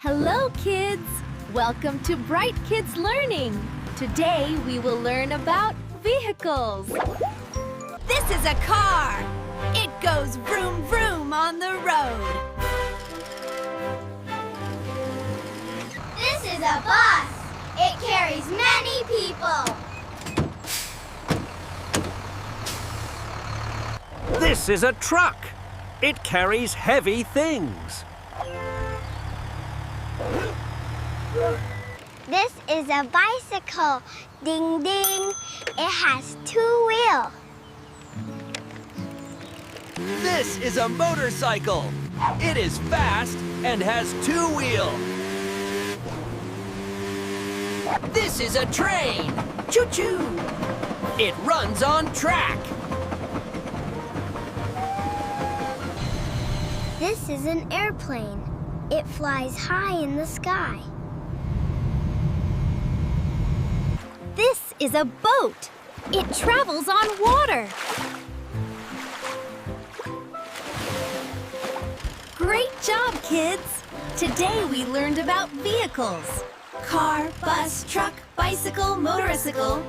Hello, kids! Welcome to Bright Kids Learning. Today, we will learn about vehicles. This is a car. It goes vroom vroom on the road. This is a bus. It carries many people. This is a truck. It carries heavy things. This is a bicycle. Ding ding. It has 2 wheels. This is a motorcycle. It is fast and has 2 wheels. This is a train. Choo-choo. It runs on track. This is an airplane. It flies high in the sky. This is a boat. It travels on water. Great job, kids! Today we learned about vehicles. Car, bus, truck, bicycle, motorcycle.